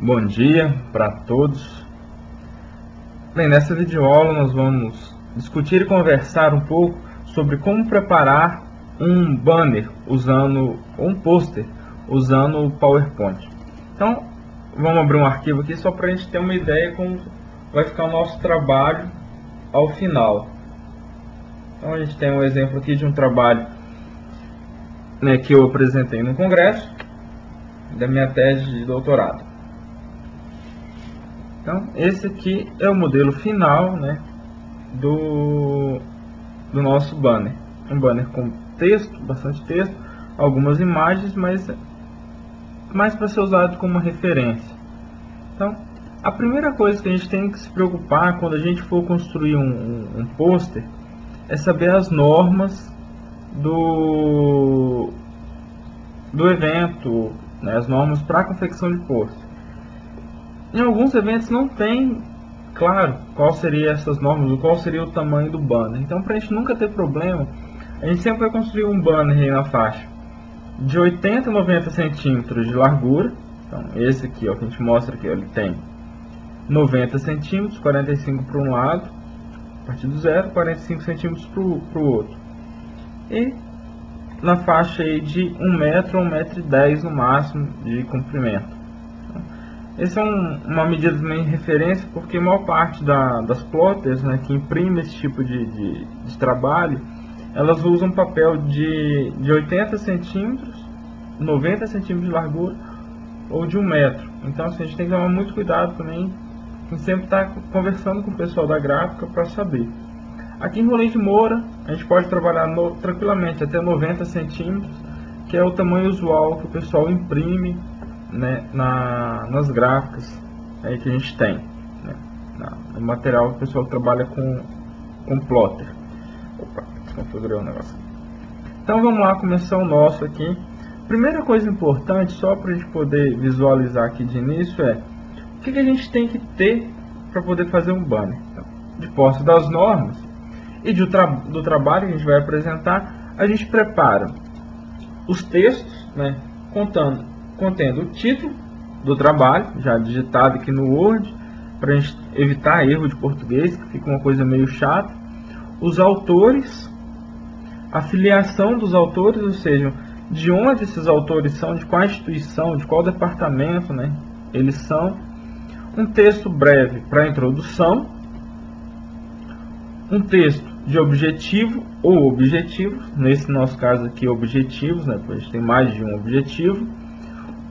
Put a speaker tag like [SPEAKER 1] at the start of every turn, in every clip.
[SPEAKER 1] Bom dia para todos. Bem, nessa videoaula nós vamos discutir e conversar um pouco sobre como preparar um banner usando um pôster usando o PowerPoint. Então, vamos abrir um arquivo aqui só para a gente ter uma ideia como vai ficar o nosso trabalho ao final. Então, a gente tem um exemplo aqui de um trabalho, que eu apresentei no congresso da minha tese de doutorado. Então, esse aqui é o modelo final, do nosso banner. Um banner com texto, bastante texto, algumas imagens, mas mais para ser usado como referência. Então, a primeira coisa que a gente tem que se preocupar quando a gente for construir um pôster é saber as normas do evento, as normas para a confecção de pôster. Em alguns eventos não tem claro qual seria essas normas, ou qual seria o tamanho do banner. Então, para a gente nunca ter problema, a gente sempre vai construir um banner aí na faixa de 80 a 90 centímetros de largura. Então, esse aqui, que a gente mostra aqui, ele tem 90 centímetros, 45 para um lado, a partir do zero, 45 centímetros para o outro. E na faixa aí de 1 metro a 1,10 m no máximo de comprimento. Essa é uma medida também de referência, porque a maior parte das plotters, que imprimem esse tipo de trabalho, elas usam papel de 80 centímetros, 90 centímetros de largura ou de 1 metro. Então, assim, a gente tem que tomar muito cuidado também, em sempre estar conversando com o pessoal da gráfica para saber. Aqui em Rolim de Moura, a gente pode trabalhar tranquilamente até 90 centímetros, que é o tamanho usual que o pessoal imprime nas gráficas aí que a gente tem, no material que o pessoal trabalha com plotter. Opa, desconfigurei o negócio. Então vamos lá começar o nosso aqui. Primeira coisa importante, só para a gente poder visualizar aqui de início, é o que a gente tem que ter para poder fazer um banner. Então, de posse das normas e do trabalho que a gente vai apresentar, a gente prepara os textos, contendo o título do trabalho, já digitado aqui no Word, para a gente evitar erro de português, que fica uma coisa meio chata. Os autores, a filiação dos autores, ou seja, de onde esses autores são, de qual instituição, de qual departamento eles são. Um texto breve para a introdução. Um texto de objetivo ou objetivos, nesse nosso caso aqui objetivos, porque a gente tem mais de um objetivo.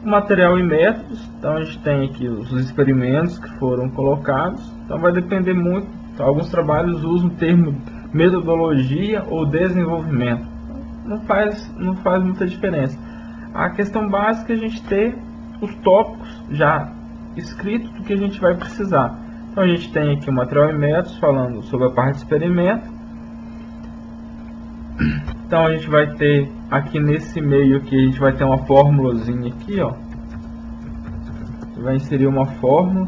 [SPEAKER 1] Material e métodos, então a gente tem aqui os experimentos que foram colocados, então vai depender muito, então, alguns trabalhos usam o termo metodologia ou desenvolvimento, não faz muita diferença. A questão básica é a gente ter os tópicos já escritos do que a gente vai precisar. Então a gente tem aqui o material e métodos falando sobre a parte de experimento. Então a gente vai ter aqui nesse meio aqui, a gente vai ter uma formulazinha aqui, vai inserir uma fórmula.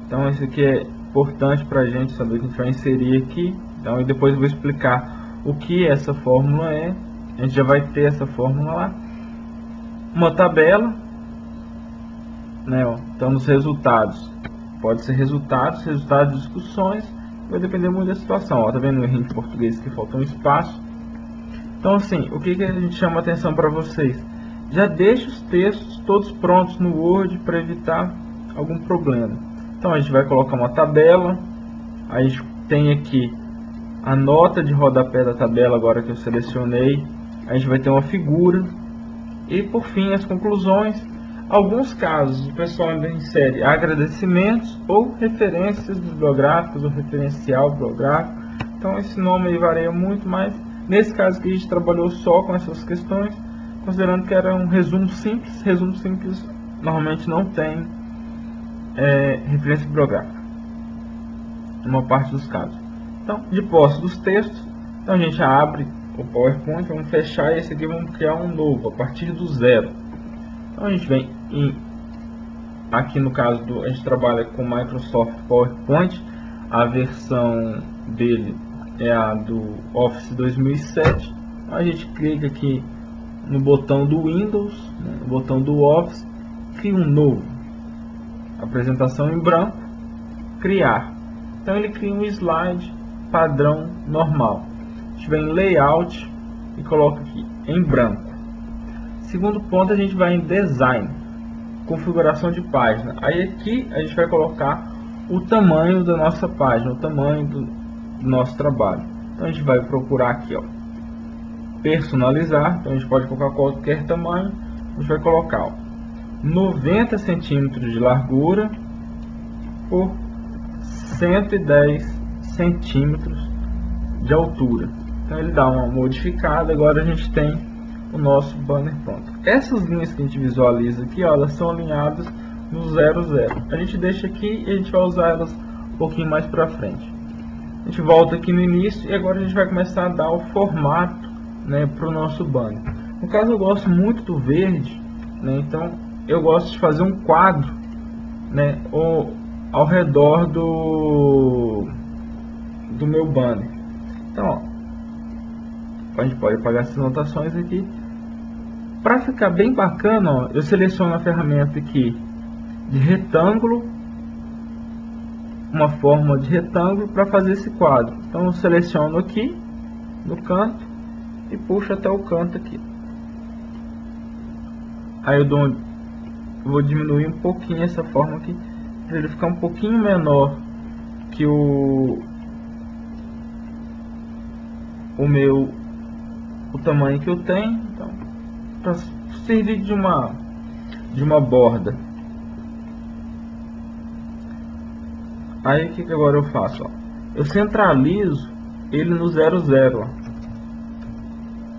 [SPEAKER 1] Então isso aqui é importante para a gente saber que a gente vai inserir aqui. Então, e depois eu vou explicar o que essa fórmula é. A gente já vai ter essa fórmula lá. Uma tabela, então nos resultados. Pode ser resultados de discussões, vai depender muito da situação. Tá vendo o erro em português que faltou um espaço? Então, assim, o que a gente chama a atenção para vocês? Já deixe os textos todos prontos no Word para evitar algum problema. Então, a gente vai colocar uma tabela. A gente tem aqui a nota de rodapé da tabela, agora que eu selecionei. A gente vai ter uma figura. E, por fim, as conclusões. Alguns casos, o pessoal ainda insere agradecimentos ou referências bibliográficas ou referencial bibliográfico. Então, esse nome aí varia muito, mas nesse caso que a gente trabalhou só com essas questões, considerando que era um resumo simples. Resumo simples normalmente não tem referência bibliográfica, uma parte dos casos. Então, de posse dos textos, então a gente abre o PowerPoint, vamos fechar esse aqui, vamos criar um novo, a partir do zero. Então a gente vem aqui no caso a gente trabalha com Microsoft PowerPoint, a versão dele é a do Office 2007. A gente clica aqui no botão do Windows, no botão do Office, cria um novo. apresentação em branco, criar. Então ele cria um slide padrão normal. A gente vem em layout e coloca aqui em branco. Segundo ponto, a gente vai em design, configuração de página. Aí aqui a gente vai colocar o tamanho da nossa página, o tamanho do nosso trabalho. Então a gente vai procurar aqui, ó, personalizar. Então a gente pode colocar qualquer tamanho. A gente vai colocar, ó, 90 centímetros de largura por 110 centímetros de altura. Então ele dá uma modificada. Agora a gente tem o nosso banner pronto. Essas linhas que a gente visualiza aqui, ó, elas são alinhadas no 00. A gente deixa aqui e a gente vai usar elas um pouquinho mais para frente. A gente volta aqui no início e agora a gente vai começar a dar o formato, né, para o nosso banner. No caso, eu gosto muito do verde, né, então eu gosto de fazer um quadro, né, ao redor do meu banner. Então, ó, a gente pode apagar essas anotações aqui. Para ficar bem bacana, ó, eu seleciono a ferramenta aqui de retângulo, uma forma de retângulo para fazer esse quadro. Então eu seleciono aqui no canto e puxo até o canto aqui. Aí eu vou diminuir um pouquinho essa forma aqui para ele ficar um pouquinho menor que o tamanho que eu tenho. Então, para servir de uma borda. Aí o que agora eu faço? Ó? Eu centralizo ele no 00, ó,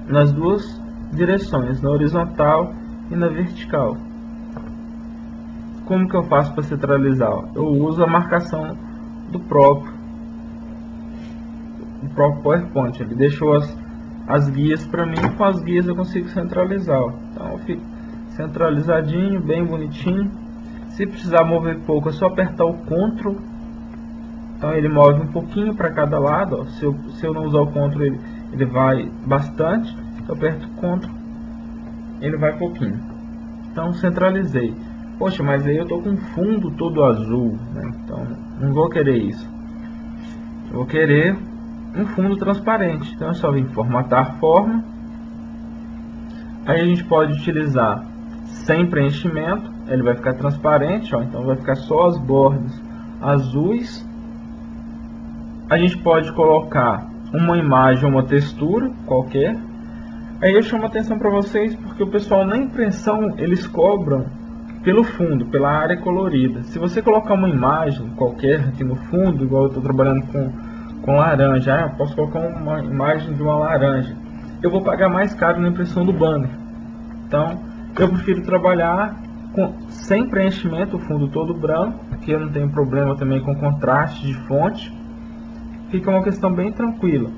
[SPEAKER 1] nas duas direções, na horizontal e na vertical. Como que eu faço para centralizar? Ó? Eu uso a marcação do próprio PowerPoint. Ele deixou as guias para mim. Com as guias eu consigo centralizar. Ó. Então eu fico centralizadinho, bem bonitinho. Se precisar mover pouco, é só apertar o Ctrl. Então ele move um pouquinho para cada lado. Ó. Se eu não usar o Ctrl, ele vai bastante. Se eu aperto o Ctrl, ele vai pouquinho. Então centralizei. Poxa, mas aí eu tô com um fundo todo azul, né? Então não vou querer isso. Eu vou querer um fundo transparente. Então é só vir formatar forma. Aí a gente pode utilizar sem preenchimento. Ele vai ficar transparente, ó. Então vai ficar só as bordas azuis. A gente pode colocar uma imagem, uma textura qualquer. Aí eu chamo a atenção para vocês porque o pessoal na impressão eles cobram pelo fundo, pela área colorida. Se você colocar uma imagem qualquer aqui no fundo, igual eu estou trabalhando com laranja, eu posso colocar uma imagem de uma laranja, eu vou pagar mais caro na impressão do banner. Então eu prefiro trabalhar sem preenchimento, o fundo todo branco, porque eu não tenho problema também com contraste de fonte. Fica uma questão bem tranquila.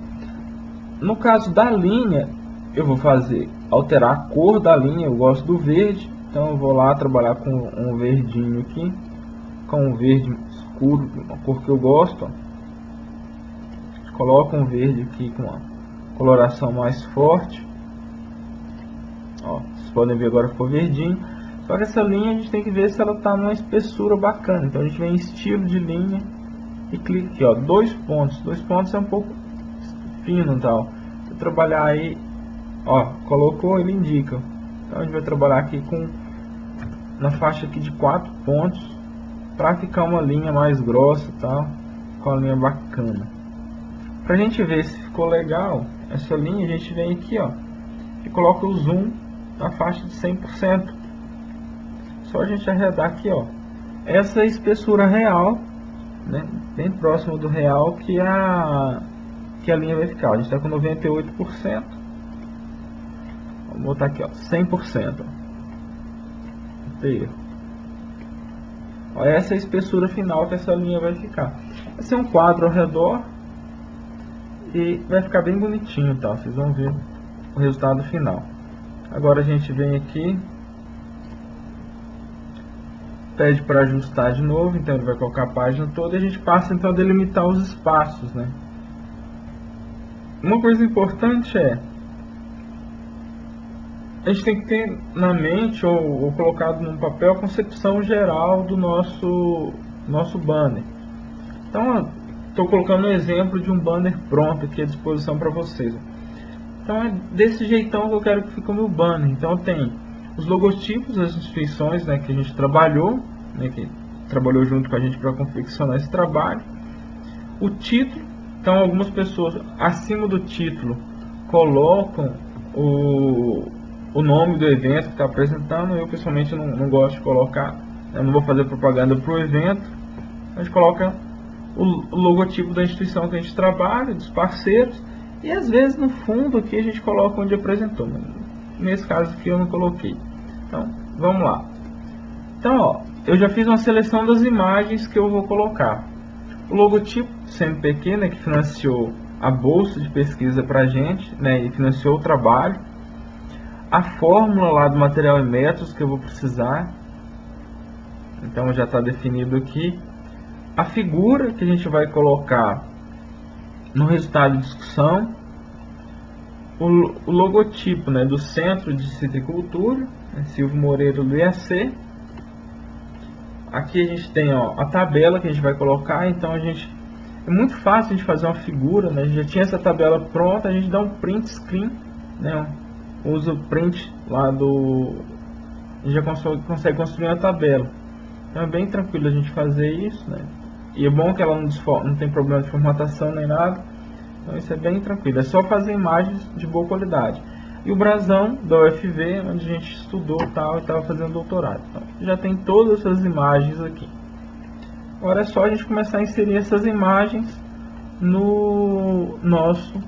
[SPEAKER 1] No caso da linha, eu vou alterar a cor da linha. Eu gosto do verde, então eu vou lá trabalhar com um verdinho aqui, com um verde escuro, uma cor que eu gosto. Ó. Coloco um verde aqui com uma coloração mais forte. Ó, vocês podem ver agora ficou verdinho. Só que essa linha a gente tem que ver se ela está numa espessura bacana. Então a gente vem em estilo de linha e clica aqui, ó, 2 pontos. 2 pontos é um pouco fino e tal. Se eu trabalhar aí, ó, colocou, ele indica. Então a gente vai trabalhar aqui na faixa aqui de 4 pontos para ficar uma linha mais grossa e tal, com uma linha bacana. Pra gente ver se ficou legal essa linha, a gente vem aqui, ó, e coloca o zoom na faixa de 100%. Só a gente arredar aqui, ó, essa espessura real, né, bem próximo do real que a linha vai ficar. A gente está com 98%. Vamos botar aqui, ó, 100%. Ó, essa é a espessura final que essa linha vai ficar. Vai ser um quadro ao redor e vai ficar bem bonitinho, tá? Vocês vão ver o resultado final. Agora a gente vem aqui, pede para ajustar de novo, então ele vai colocar a página toda e a gente passa então a delimitar os espaços, né? Uma coisa importante é a gente tem que ter na mente ou colocado num papel a concepção geral do nosso banner. Então, estou colocando um exemplo de um banner pronto aqui à disposição para vocês. Então, é desse jeitão que eu quero que fique o meu banner. Então, tem os logotipos das instituições, né, que a gente trabalhou, né, que trabalhou junto com a gente para confeccionar esse trabalho. O título. Então, algumas pessoas acima do título colocam o nome do evento que está apresentando. Eu pessoalmente não gosto de colocar, eu não vou fazer propaganda para o evento. A gente coloca o logotipo da instituição que a gente trabalha, dos parceiros, e às vezes no fundo aqui a gente coloca onde apresentou. Nesse caso aqui eu não coloquei. Então vamos lá. Então, ó, eu já fiz uma seleção das imagens que eu vou colocar. O logotipo CNPq, né, que financiou a bolsa de pesquisa para a gente, né, e financiou o trabalho. A fórmula lá do material e métodos que eu vou precisar, então já está definido aqui. A figura que a gente vai colocar no resultado de discussão. O logotipo, né, do Centro de Citricultura, né, Silvio Moreira do IAC. Aqui a gente tem, ó, a tabela que a gente vai colocar. Então é muito fácil de fazer uma figura, né? A gente já tinha essa tabela pronta, a gente dá um print screen, né? Usa o print lá do... A gente já consegue construir uma tabela. Então é bem tranquilo a gente fazer isso, né? E é bom que ela não tem problema de formatação nem nada. Então isso é bem tranquilo. É só fazer imagens de boa qualidade. E o brasão da UFV, onde a gente estudou tal, e estava fazendo doutorado. Então, já tem todas essas imagens aqui. Agora é só a gente começar a inserir essas imagens no nosso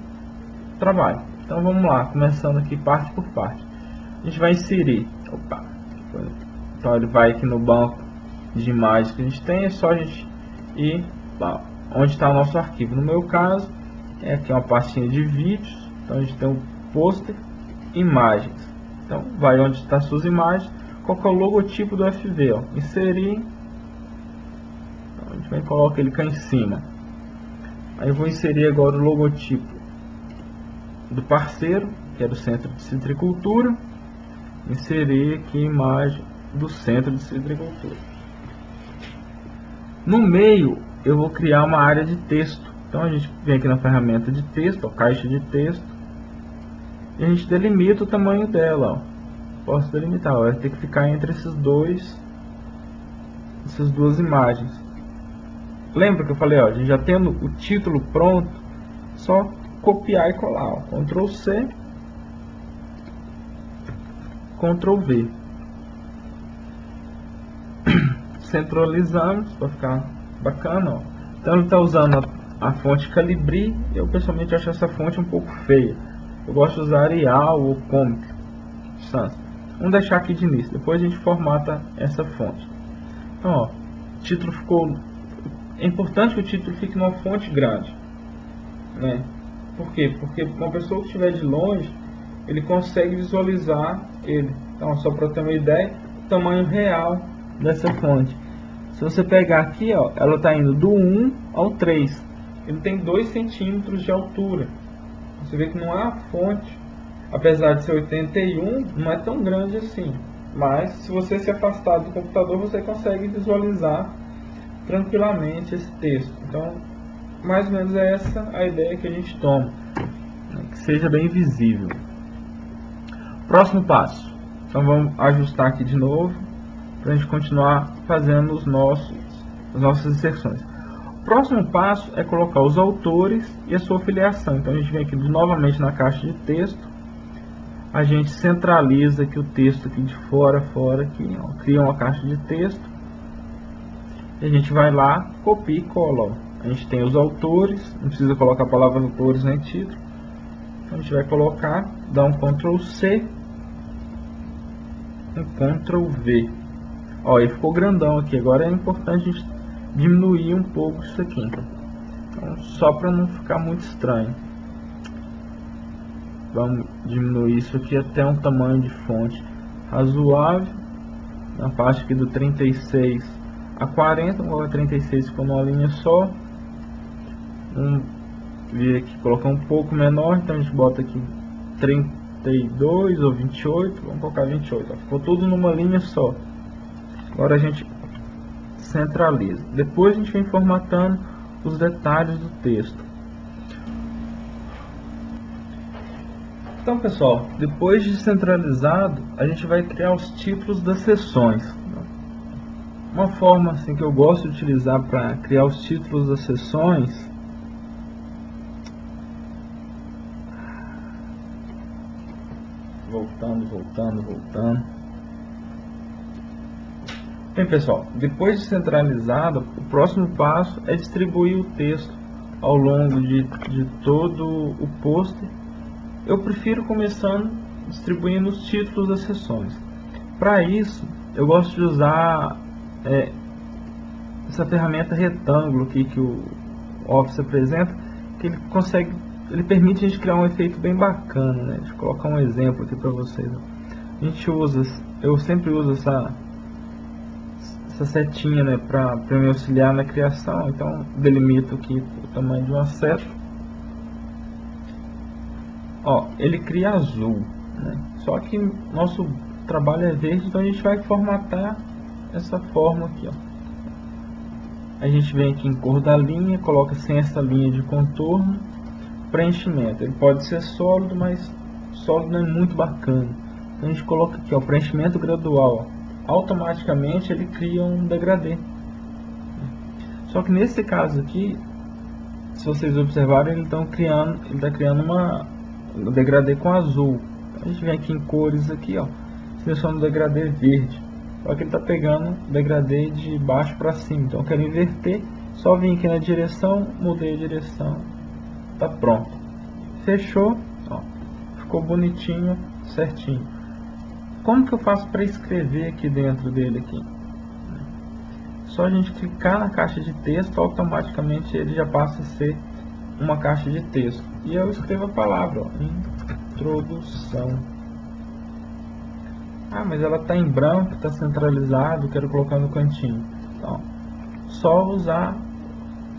[SPEAKER 1] trabalho. Então vamos lá, começando aqui parte por parte. A gente vai inserir. Opa! Então ele vai aqui no banco de imagens que a gente tem. É só a gente ir lá, onde está o nosso arquivo. No meu caso, é aqui uma pastinha de vídeos. Então a gente tem um pôster, imagens. Então vai onde está suas imagens. Qual que é o logotipo do FV? Ó? Inserir. Então, a gente vem e coloca ele cá em cima. Aí eu vou inserir agora o logotipo do parceiro, que é do Centro de Citricultura. Inserir aqui a imagem do Centro de Citricultura. No meio eu vou criar uma área de texto. Então a gente vem aqui na ferramenta de texto, ó, caixa de texto, e a gente delimita o tamanho dela. Ó. Posso delimitar, ó, vai ter que ficar entre essas duas imagens. Lembra que eu falei, ó, a gente já tendo o título pronto, só copiar e colar, ó. Ctrl C, Ctrl V. Centralizamos para ficar bacana, ó. Então ele está usando a fonte Calibri. Eu pessoalmente acho essa fonte um pouco feia. Eu gosto de usar Arial ou Comic Sans. Vamos deixar aqui de início, depois a gente formata essa fonte. Então, ó, o título ficou... É importante que o título fique numa fonte grande, né? Por quê? Porque uma pessoa que estiver de longe, ele consegue visualizar ele. Então, só para ter uma ideia, o tamanho real dessa fonte. Se você pegar aqui, ó, ela está indo do 1 ao 3. Ele tem 2 centímetros de altura. Você vê que não é a fonte, apesar de ser 81, não é tão grande assim. Mas se você se afastar do computador, você consegue visualizar tranquilamente esse texto. Então, mais ou menos é essa a ideia que a gente toma, né? Que seja bem visível. Próximo passo. Então vamos ajustar aqui de novo para a gente continuar fazendo as nossas inserções. O próximo passo é colocar os autores e a sua filiação. Então a gente vem aqui novamente na caixa de texto, a gente centraliza aqui o texto aqui de fora aqui, ó, cria uma caixa de texto e a gente vai lá, copia e cola. Ó. A gente tem os autores, não precisa colocar a palavra autores nem título. Então a gente vai colocar, dá um Ctrl C, um Ctrl V. Ó, ele ficou grandão aqui. Agora é importante a gente diminuir um pouco isso aqui. Então, só para não ficar muito estranho. Vamos diminuir isso aqui até um tamanho de fonte razoável. Na parte aqui do 36 a 40. Agora 36 ficou numa linha só. Vamos vir aqui, colocar um pouco menor. Então a gente bota aqui 32 ou 28, vamos colocar 28, ó, ficou tudo numa linha só. Agora a gente centraliza. Depois a gente vem formatando os detalhes do texto. Então, pessoal, depois de centralizado, a gente vai criar os títulos das seções. Uma forma assim que eu gosto de utilizar para criar os títulos das seções voltando. Bem, pessoal, depois de centralizado, o próximo passo é distribuir o texto ao longo de todo o pôster. Eu prefiro começando distribuindo os títulos das seções. Para isso, eu gosto de usar essa ferramenta retângulo aqui que o Office apresenta, que ele permite a gente criar um efeito bem bacana, né? Deixa eu colocar um exemplo aqui para vocês. Eu sempre uso essa setinha, né, para me auxiliar na criação. Então delimito aqui o tamanho de uma seta. Ó, ele cria azul, né? Só que nosso trabalho é verde, então a gente vai formatar essa forma aqui, ó. A gente vem aqui em cor da linha, coloca sem essa linha de contorno. Preenchimento, ele pode ser sólido, mas sólido não é muito bacana. Então a gente coloca aqui, ó, preenchimento gradual, ó. Automaticamente ele cria um degradê. Só que nesse caso aqui, se vocês observarem, ele está criando um degradê com azul. A gente vem aqui em cores aqui, ó, seleciona o degradê verde. Só que ele está pegando o degradê de baixo para cima. Então eu quero inverter, só vim aqui na direção, mudei a direção, tá pronto. Fechou, ó, ficou bonitinho, certinho. Como que eu faço para escrever aqui dentro dele aqui? Só a gente clicar na caixa de texto, automaticamente ele já passa a ser uma caixa de texto. E eu escrevo a palavra, ó, introdução. Ah, mas ela está em branco, está centralizado, quero colocar no cantinho. Então, só usar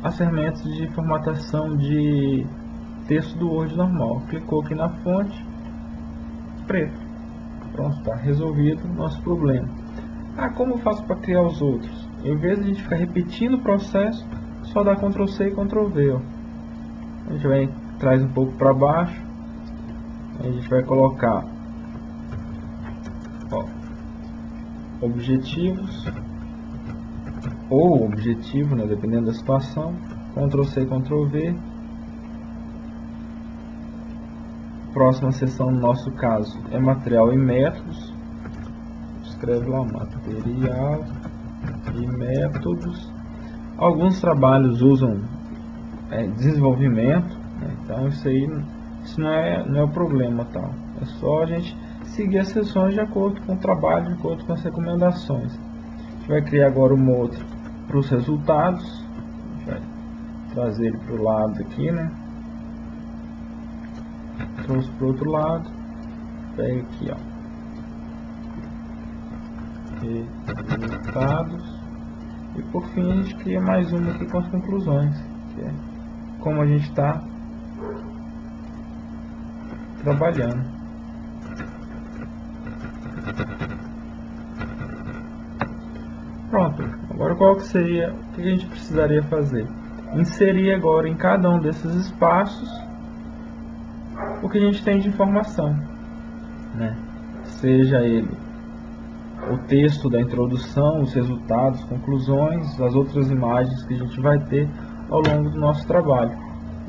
[SPEAKER 1] as ferramentas de formatação de texto do Word normal. Clicou aqui na fonte, preto. Pronto, está resolvido o nosso problema. Ah, como eu faço para criar os outros? Em vez de a gente ficar repetindo o processo, só dá Ctrl C e Ctrl V. Ó. A gente vai, traz um pouco para baixo. A gente vai colocar, ó, objetivos ou objetivo, né, dependendo da situação. Ctrl C, Ctrl V. Próxima seção, no nosso caso, é material e métodos. Escreve lá, material e métodos. Alguns trabalhos usam desenvolvimento, né? Então isso não é o problema, tá? É só a gente seguir as seções de acordo com o trabalho, de acordo com as recomendações. A gente vai criar agora uma outra para os resultados. A gente vai trazer ele para o lado aqui, né? Trouxe para o outro lado, pega aqui, ó, resultados, e por fim a gente cria mais uma aqui com as conclusões, que é como a gente está trabalhando. Pronto, agora qual que seria, o que a gente precisaria fazer? Inserir agora em cada um desses espaços o que a gente tem de informação, né? Seja ele o texto da introdução, os resultados, conclusões, as outras imagens que a gente vai ter ao longo do nosso trabalho.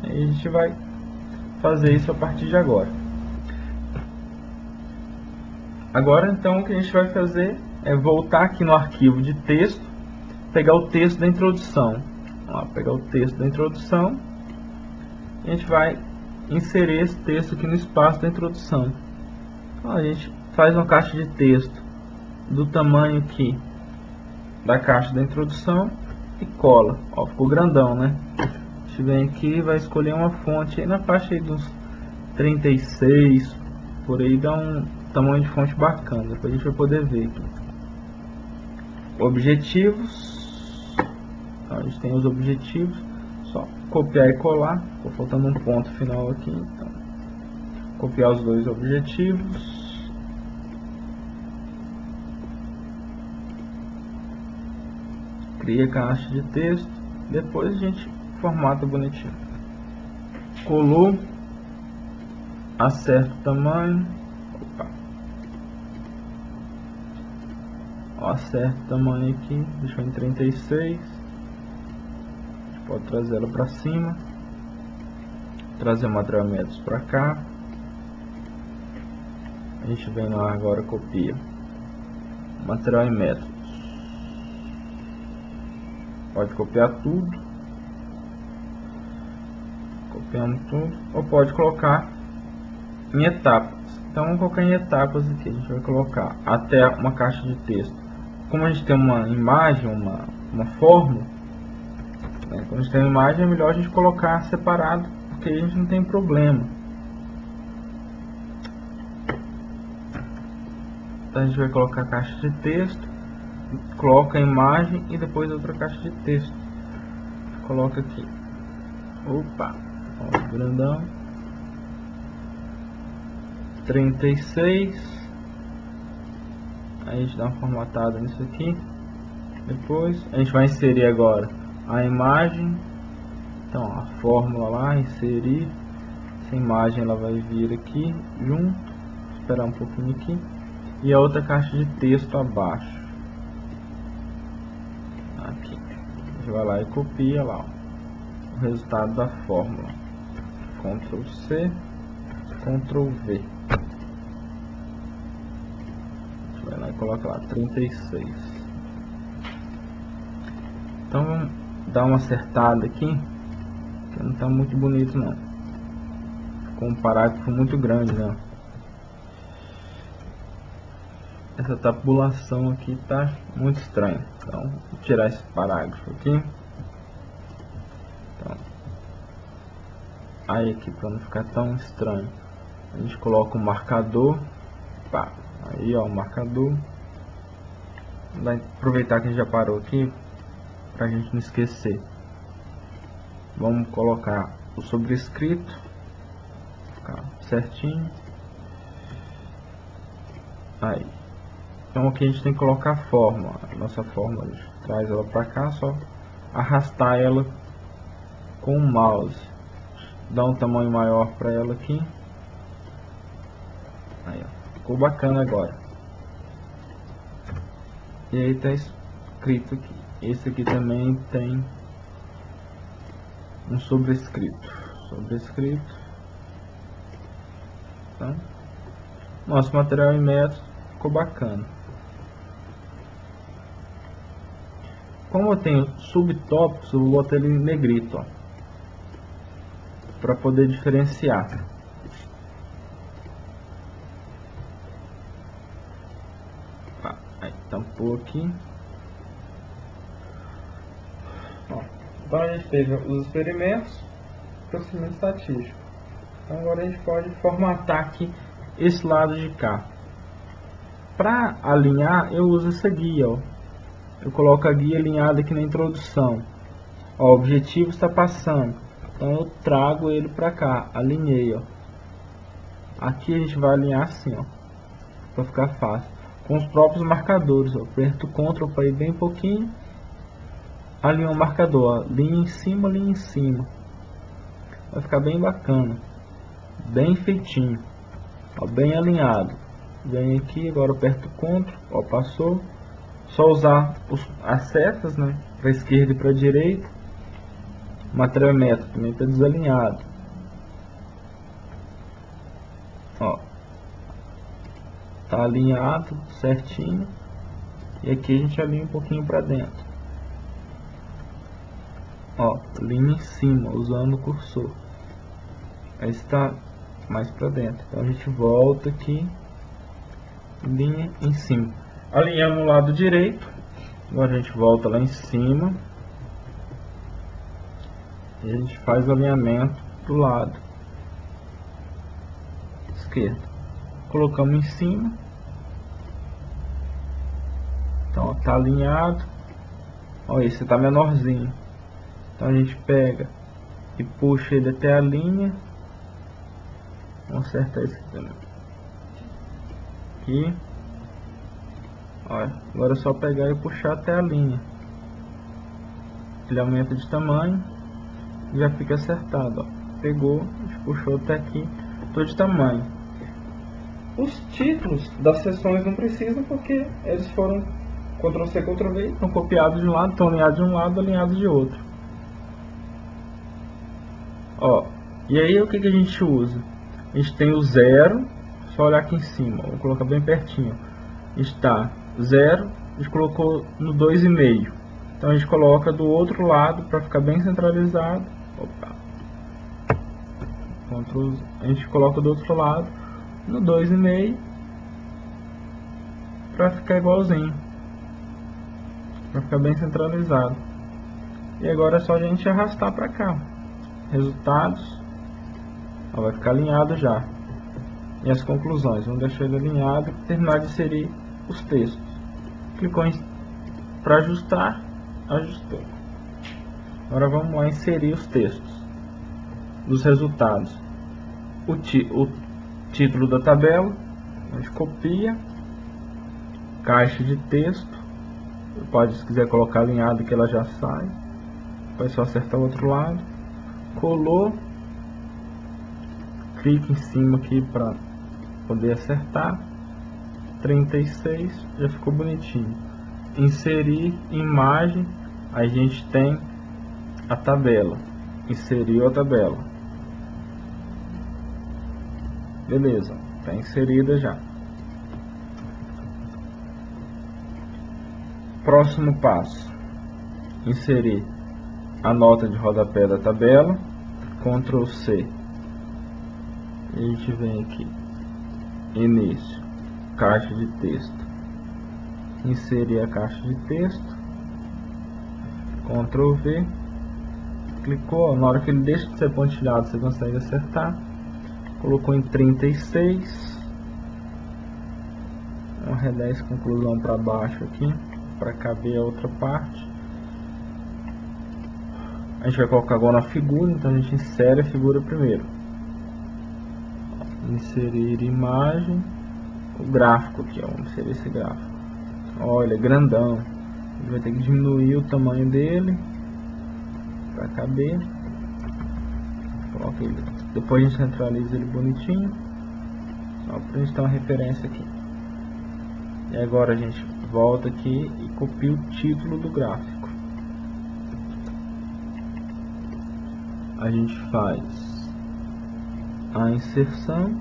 [SPEAKER 1] E a gente vai fazer isso a partir de agora. Agora então o que a gente vai fazer é voltar aqui no arquivo de texto, pegar o texto da introdução. Pegar o texto da introdução e a gente vai inserir esse texto aqui no espaço da introdução. Então, a gente faz uma caixa de texto do tamanho aqui da caixa da introdução e cola. Ó, ficou grandão, né? A gente vem aqui e vai escolher uma fonte aí na faixa aí dos 36, por aí dá um tamanho de fonte bacana. Depois a gente vai poder ver aqui. Objetivos. Então, a gente tem os objetivos. Só copiar e colar. Ficou faltando um ponto final aqui. Então, Copiar os dois objetivos. Cria caixa de texto. Depois a gente formata bonitinho. Colou. Acerta o tamanho. Opa. Acerta o tamanho aqui. Deixou em 36. A gente pode trazer ela para cima. Trazer o material em metros para cá. A gente vem lá agora, copia material em metros. Pode copiar tudo. Copiamos tudo. Ou pode colocar em etapas. Então vamos colocar em etapas aqui. A gente vai colocar até uma caixa de texto. Como a gente tem uma imagem, uma fórmula, né? Quando a gente tem uma imagem é melhor a gente colocar separado, porque a gente não tem problema. Então a gente vai colocar a caixa de texto, coloca a imagem e depois outra caixa de texto. Coloca aqui. Opa, ó, grandão. 36. Aí a gente dá uma formatada nisso aqui. Depois a gente vai inserir agora a imagem. Então a fórmula lá, inserir. Essa imagem ela vai vir aqui junto. Esperar um pouquinho aqui. E a outra caixa de texto abaixo. Aqui. A gente vai lá e copia lá, ó, o resultado da fórmula. Ctrl C, Ctrl V. A gente vai lá e coloca lá 36. Então vamos dar uma acertada aqui, que não está muito bonito não. Ficou um parágrafo muito grande, né? Essa tabulação aqui tá muito estranha. Então vou tirar esse parágrafo aqui. Então, aí aqui para não ficar tão estranho, a gente coloca um marcador. Pá, aí ó, o marcador. Vai aproveitar que a gente já parou aqui pra gente não esquecer. Vamos colocar o sobrescrito, ficar certinho. Aí. Então aqui a gente tem que colocar a fórmula. A nossa fórmula, a gente traz ela para cá, só arrastar ela com o mouse. Dá um tamanho maior para ela aqui. Aí, ó, ficou bacana agora. E aí tá escrito aqui. Esse aqui também tem um sobrescrito. Sobrescrito. Então, nosso material em metros ficou bacana. Como eu tenho subtópicos, eu vou botar ele em negrito, ó, para poder diferenciar. Tá, aí tampou aqui. Ó, então a gente teve os experimentos, procedimento estatístico. Então agora a gente pode formatar aqui esse lado de cá. Para alinhar, eu uso essa guia, ó. Eu coloco a guia alinhada aqui na introdução. Ó, o objetivo está passando. Então eu trago ele para cá, alinhei, ó. Aqui a gente vai alinhar assim, ó, para ficar fácil. Com os próprios marcadores, ó. Aperto Ctrl para ir bem pouquinho. Alinha o marcador, ó. Linha em cima. Vai ficar bem bacana. Bem feitinho. Ó, bem alinhado. Vem aqui, agora aperto Ctrl, ó, passou. Só usar as setas, né, para esquerda e para direita. Material metro também está desalinhado. Ó, tá alinhado certinho. E aqui a gente alinha um pouquinho para dentro. Ó, linha em cima, usando o cursor. Aí está mais para dentro. Então a gente volta aqui, linha em cima. Alinhamos o lado direito. Agora a gente volta lá em cima e a gente faz o alinhamento do lado esquerdo. Colocamos em cima. Então está alinhado. Olha, esse está menorzinho. Então a gente pega e puxa ele até a linha. Vamos acertar esse aqui também. Aqui. Olha, agora é só pegar e puxar até a linha. Ele aumenta de tamanho e já fica acertado, ó. Pegou, puxou até aqui, tô de tamanho. Os títulos das seções não precisam, porque eles foram Ctrl+C, Ctrl+V, estão copiados de um lado, estão alinhados de um lado, alinhados de outro. Ó, e aí o que a gente usa? A gente tem o 0, só olhar aqui em cima, vou colocar bem pertinho. Está 0, a gente colocou no 2,5. Então a gente coloca do outro lado para ficar bem centralizado. Opa. A gente coloca do outro lado no 2,5 para ficar igualzinho, para ficar bem centralizado. E agora é só a gente arrastar para cá. Resultados, ó, vai ficar alinhado já. E as conclusões, vamos deixar ele alinhado e terminar de inserir os textos. Clicou em para ajustar, ajustou. Agora vamos lá inserir os textos dos resultados. O título da tabela, a gente copia, caixa de texto, pode, se quiser colocar alinhado, que ela já sai. Depois só acertar o outro lado, colou, clique em cima aqui para poder acertar. 36, já ficou bonitinho. Inserir imagem, a gente tem a tabela, inseriu a tabela. Beleza, está inserida já. Próximo passo, inserir a nota de rodapé da tabela, Ctrl+C, e a gente vem aqui, início, caixa de texto, inserir a caixa de texto, Ctrl+V, clicou, na hora que ele deixa de ser pontilhado você consegue acertar, colocou em 36, um R10 conclusão para baixo aqui, para caber a outra parte. A gente vai colocar agora na figura, então a gente insere a figura primeiro. Inserir imagem, o gráfico aqui, ó, vamos inserir esse gráfico. Olha, grandão, a gente vai ter que diminuir o tamanho dele para caber. Coloca ele, depois a gente centraliza ele bonitinho, só para a gente ter uma referência aqui. E agora a gente volta aqui e copia o título do gráfico. A gente faz a inserção,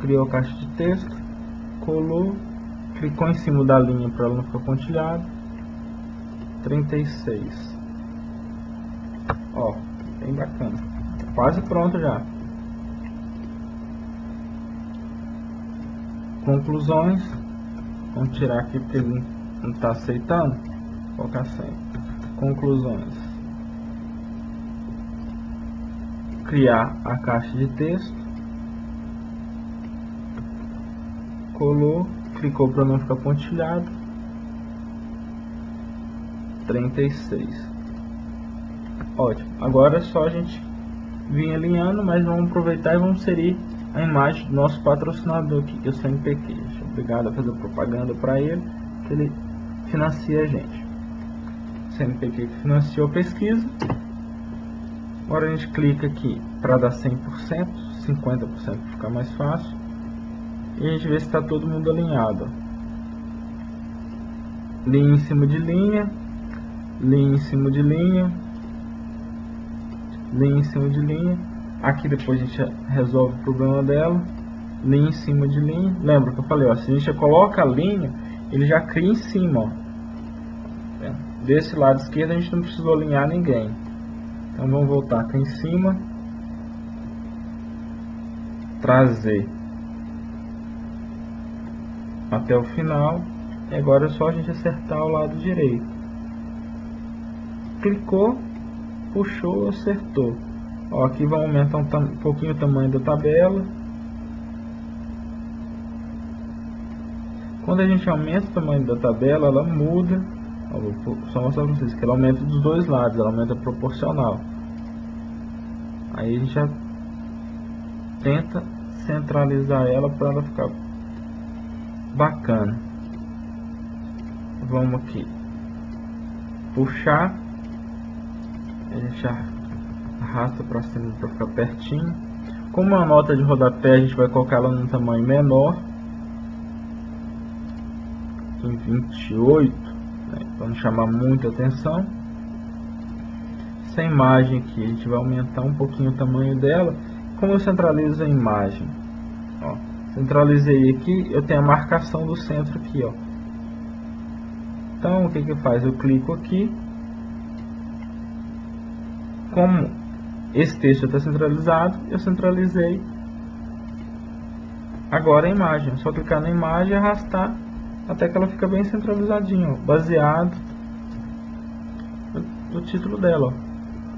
[SPEAKER 1] criou a caixa de texto, colou, clicou em cima da linha para ela não ficar pontilhada. 36. Ó, bem bacana. Quase pronto já. Conclusões. Vamos tirar aqui porque ele não está aceitando. Vou colocar sem. Conclusões. Criar a caixa de texto. Colou. Clicou para não ficar pontilhado. 36. Ótimo. Agora é só a gente vir alinhando, mas vamos aproveitar e vamos inserir a imagem do nosso patrocinador aqui, que é o CNPq. Obrigado a fazer propaganda para ele, que ele financia a gente. O CNPq que financiou a pesquisa. Agora a gente clica aqui para dar 100%, 50% para ficar mais fácil. E a gente vê se está todo mundo alinhado. Linha em cima de linha, linha em cima de linha, linha em cima de linha. Aqui depois a gente resolve o problema dela. Linha em cima de linha. Lembra que eu falei, ó, se a gente coloca a linha, ele já cria em cima, ó. Desse lado esquerdo a gente não precisou alinhar ninguém. Então vamos voltar aqui em cima, trazer até o final. E agora é só a gente acertar o lado direito. Clicou, puxou, acertou. Ó, aqui vai aumentar um pouquinho o tamanho da tabela. Quando a gente aumenta o tamanho da tabela, ela muda. Ó, vou só mostrar para vocês que ela aumenta dos dois lados, ela aumenta proporcional. Aí a gente já tenta centralizar ela para ela ficar bacana. Vamos aqui puxar, a gente arrasta para cima para ficar pertinho. Como a nota de rodapé, a gente vai colocar ela num tamanho menor, em 28, né, para não chamar muita atenção. Essa imagem aqui, a gente vai aumentar um pouquinho o tamanho dela. Como eu centralizo a imagem? Ó, centralizei aqui, eu tenho a marcação do centro aqui, ó. Então, o que que faz? Eu clico aqui. Como esse texto está centralizado, eu centralizei agora a imagem. É só clicar na imagem e arrastar até que ela fica bem centralizadinha, ó, baseado no título dela, ó.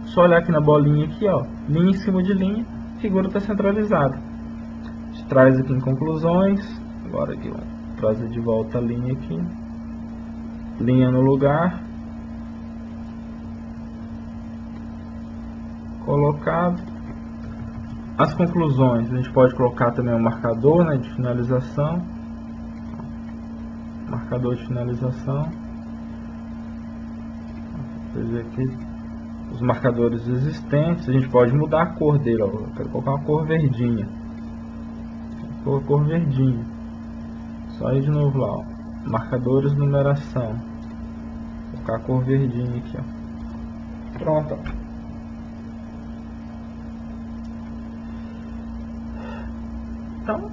[SPEAKER 1] Só olhar aqui na bolinha aqui, ó, linha em cima de linha, a figura está centralizada. A gente traz aqui em conclusões. Agora aqui, vamos trazer de volta a linha aqui, linha no lugar, colocado. As conclusões, a gente pode colocar também um marcador, né, de finalização, marcador de finalização. Vou fazer aqui os marcadores existentes. A gente pode mudar a cor dele, ó. Eu quero colocar uma cor verdinha, cor verdinha. Só ir de novo lá, ó, marcadores, numeração, vou colocar a cor verdinha aqui, ó. Pronto, ó. Então,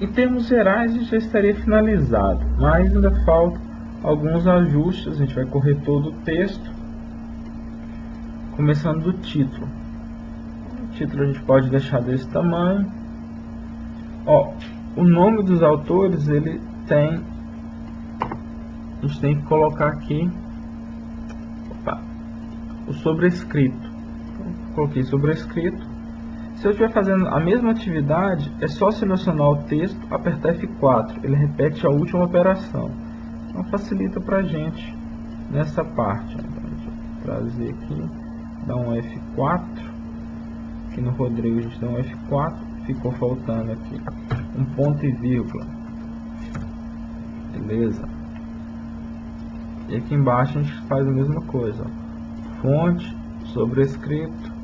[SPEAKER 1] em termos gerais, a gente já estaria finalizado, mas ainda faltam alguns ajustes. A gente vai correr todo o texto, começando do título. O título a gente pode deixar desse tamanho. Ó, o nome dos autores, ele tem, a gente tem que colocar aqui, opa, o sobrescrito. Então, coloquei sobrescrito. Se eu estiver fazendo a mesma atividade, é só selecionar o texto, apertar F4, ele repete a última operação. Então facilita pra gente nessa parte. Então, deixa eu trazer aqui, dar um F4, aqui no Rodrigo a gente dá um F4, ficou faltando aqui um ponto e vírgula, beleza? E aqui embaixo a gente faz a mesma coisa, ó. Fonte, sobrescrito,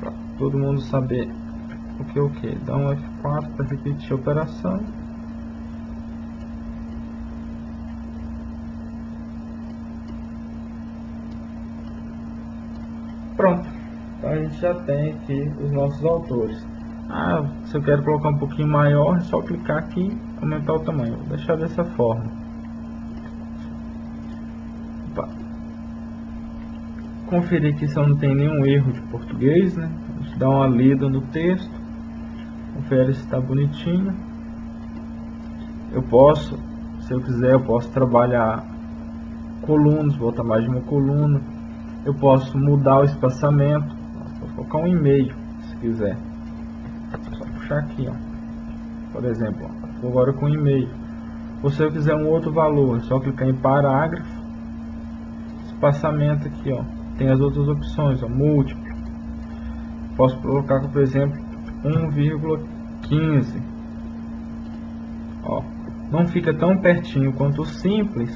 [SPEAKER 1] para todo mundo saber o que. Dá um F4 para repetir a operação. Pronto. Então a gente já tem aqui os nossos autores. Ah, se eu quero colocar um pouquinho maior, é só clicar aqui e aumentar o tamanho. Vou deixar dessa forma. Opa. Conferir aqui se eu não tem nenhum erro de português, né? A gente dá uma lida no texto, confere se está bonitinho. Eu posso, se eu quiser, eu posso trabalhar colunas, botar mais de uma coluna. Eu posso mudar o espaçamento, vou colocar 1,5 se quiser. Só puxar aqui, ó. Por exemplo, ó, vou agora com 1,5. Ou se eu quiser um outro valor, é só clicar em parágrafo, espaçamento aqui, ó. Tem as outras opções, ó, múltiplo. Posso colocar, por exemplo, 1,15. Ó, não fica tão pertinho quanto o simples,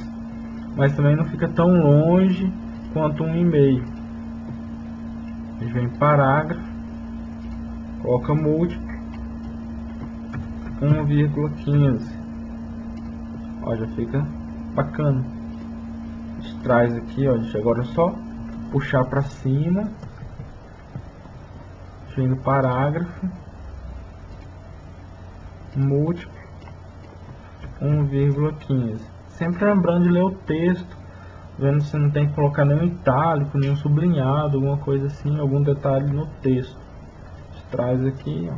[SPEAKER 1] mas também não fica tão longe quanto 1,5. A gente vem em parágrafo, coloca múltiplo, 1,15. Ó, já fica bacana. A gente traz aqui, ó, a gente agora é só puxar para cima, vem no parágrafo, múltiplo, 1,15. Sempre lembrando de ler o texto, vendo se não tem que colocar nenhum itálico, nenhum sublinhado, alguma coisa assim, algum detalhe no texto. A gente traz aqui, ó,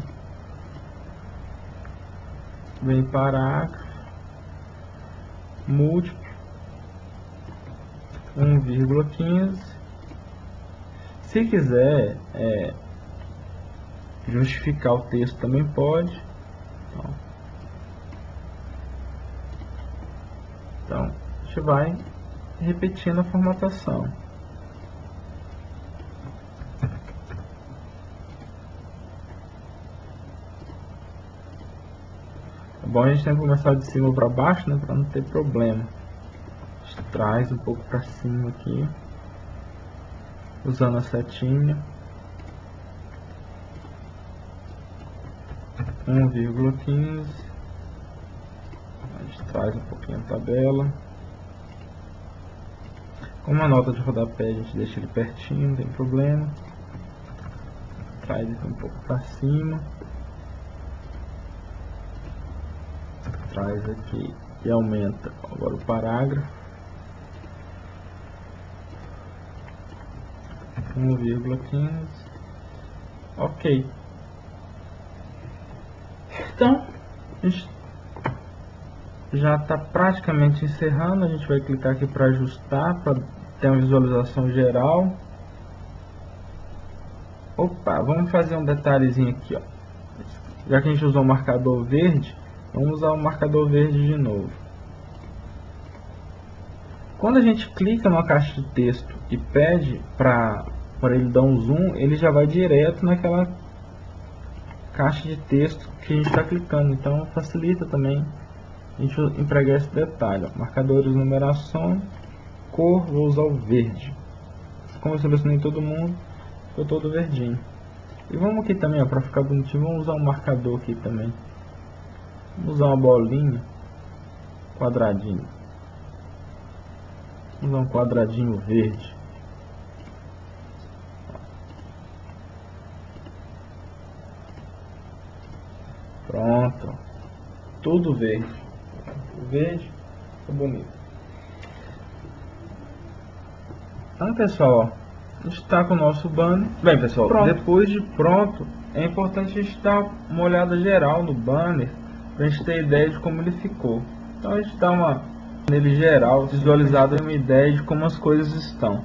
[SPEAKER 1] vem parágrafo, múltiplo, 1,15. Se quiser justificar o texto também pode. Então a gente vai repetindo a formatação. bom a gente sempre começar de cima para baixo, né, para não ter problema. A gente traz um pouco para cima aqui, usando a setinha. 1,15. A gente traz um pouquinho a tabela. Como a nota de rodapé a gente deixa ele pertinho, não tem problema. Traz ele um pouco para cima. Traz aqui e aumenta agora o parágrafo. 1,15. Ok. Então, a gente já está praticamente encerrando. A gente vai clicar aqui para ajustar, para ter uma visualização geral. Opa, vamos fazer um detalhezinho aqui, ó. Já que a gente usou o marcador verde, vamos usar o marcador verde de novo. Quando a gente clica numa caixa de texto e pede para ele dar um zoom, ele já vai direto naquela caixa de texto que a gente está clicando. Então facilita também a gente empregar esse detalhe, ó. Marcadores, numeração, cor, vou usar o verde. Como eu selecionei todo mundo, ficou todo verdinho. E vamos aqui também, para ficar bonitinho, vamos usar um marcador aqui também. Vamos usar uma bolinha, quadradinho. Vamos usar um quadradinho verde. Pronto, tudo verde. O verde ficou bonito. Então, pessoal, ó, a gente está com o nosso banner. Bem, pessoal, depois de pronto, é importante a gente dar uma olhada geral no banner para a gente ter ideia de como ele ficou. Então a gente dá uma nele geral, visualizado, uma ideia de como as coisas estão.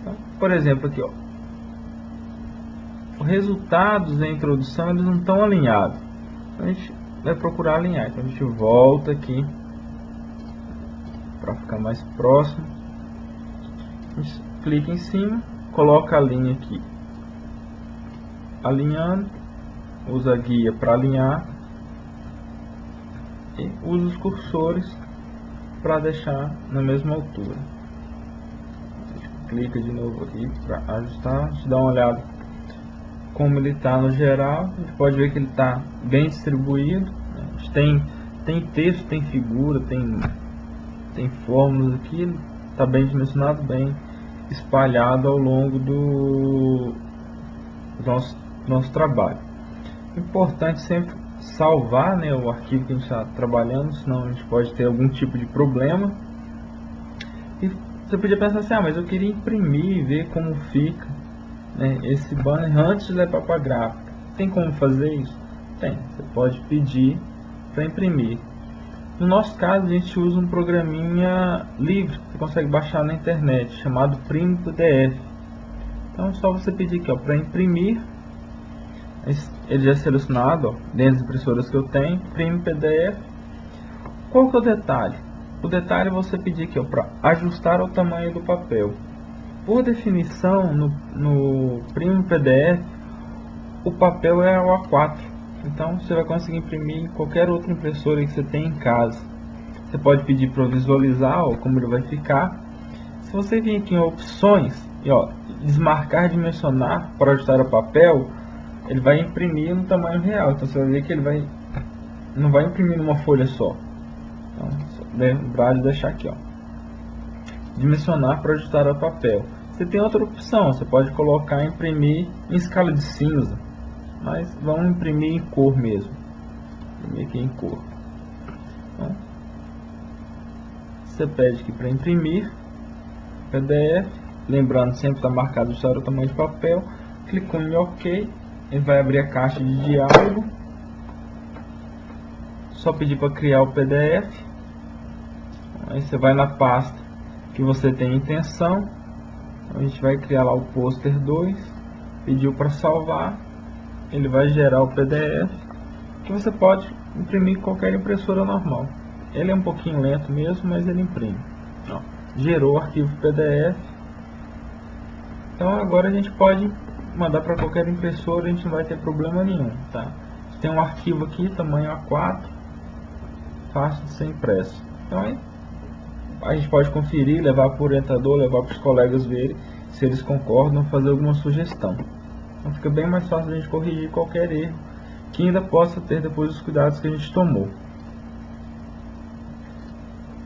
[SPEAKER 1] Então, por exemplo, aqui, ó, os resultados da introdução eles não estão alinhados. Então a gente vai procurar alinhar. Então a gente volta aqui para ficar mais próximo. A gente clica em cima, coloca a linha aqui, alinhando, usa a guia para alinhar e usa os cursores para deixar na mesma altura. A gente clica de novo aqui para ajustar, a gente dá uma olhada como ele está no geral. A gente pode ver que ele está bem distribuído, né? A gente tem texto, tem figura, tem fórmulas aqui, está bem dimensionado, bem espalhado ao longo do nosso trabalho. Importante sempre salvar, né, o arquivo que a gente está trabalhando, senão a gente pode ter algum tipo de problema. E você podia pensar assim, mas eu queria imprimir e ver como fica, né, esse banner antes de levar para a gráfica. Tem como fazer isso? Tem. Você pode pedir para imprimir. No nosso caso, a gente usa um programinha livre, que você consegue baixar na internet, chamado Primo PDF. Então é só você pedir aqui, para imprimir. Ele já é selecionado, ó, dentro das impressoras que eu tenho, Primo PDF. Qual que é o detalhe? O detalhe é você pedir aqui, para ajustar o tamanho do papel. Por definição, no Primo PDF, o papel é o A4. Então você vai conseguir imprimir em qualquer outra impressora que você tem em casa. Você pode pedir para visualizar, ó, como ele vai ficar. Se você vir aqui em opções e, ó, desmarcar, dimensionar para ajustar o papel, ele vai imprimir no tamanho real. Então você vai ver que ele não vai imprimir numa folha só. Então, só lembrar de deixar aqui, ó, dimensionar para ajustar o papel. Você tem outra opção, você pode colocar imprimir em escala de cinza, mas vamos imprimir em cor mesmo. Imprimir aqui em cor. Então, você pede aqui para imprimir PDF, lembrando sempre está marcado ajustar o tamanho de papel. Clicou em OK, ele vai abrir a caixa de diálogo. Só pedir para criar o PDF. Aí você vai na pasta que você tem intenção. A gente vai criar lá o pôster 2. Pediu para salvar. Ele vai gerar o PDF, que você pode imprimir em qualquer impressora normal. Ele é um pouquinho lento mesmo, mas ele imprime. Ó, gerou o arquivo PDF. Então agora a gente pode mandar para qualquer impressora, a gente não vai ter problema nenhum, tá? Tem um arquivo aqui, tamanho A4. fácil de ser impresso. Então aí a gente pode conferir, levar para o orientador, levar para os colegas verem se eles concordam, fazer alguma sugestão. Então fica bem mais fácil a gente corrigir qualquer erro que ainda possa ter depois dos cuidados que a gente tomou.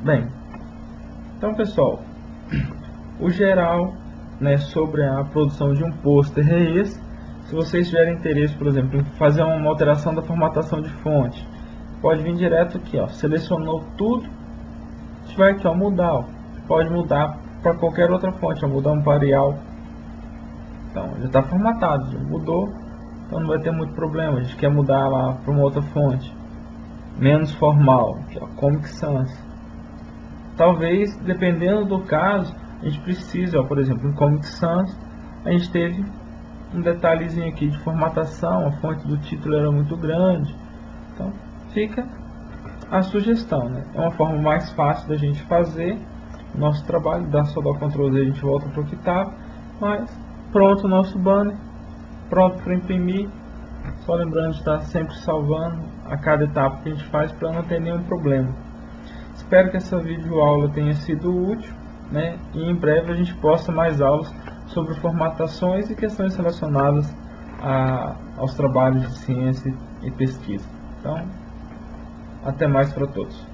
[SPEAKER 1] Bem, então pessoal, o geral, né, sobre a produção de um pôster é esse. Se vocês tiverem interesse, por exemplo, em fazer uma alteração da formatação de fonte, pode vir direto aqui, ó, selecionou tudo, a gente vai aqui, ó, mudar, ó, pode mudar para qualquer outra fonte, ó, mudar um Arial. Então já está formatado, já mudou, então não vai ter muito problema. A gente quer mudar lá para uma outra fonte menos formal, que é o Comic Sans. Talvez, dependendo do caso, a gente precise, ó, por exemplo, em Comic Sans a gente teve um detalhezinho aqui de formatação, a fonte do título era muito grande, então fica a sugestão, né? É uma forma mais fácil da gente fazer o nosso trabalho, dá só dar Ctrl Z, a gente volta para o que estava, mas pronto o nosso banner, pronto para imprimir. Só lembrando de estar sempre salvando a cada etapa que a gente faz para não ter nenhum problema. Espero que essa videoaula tenha sido útil, né? E em breve a gente posta mais aulas sobre formatações e questões relacionadas aos trabalhos de ciência e pesquisa. Então, até mais para todos.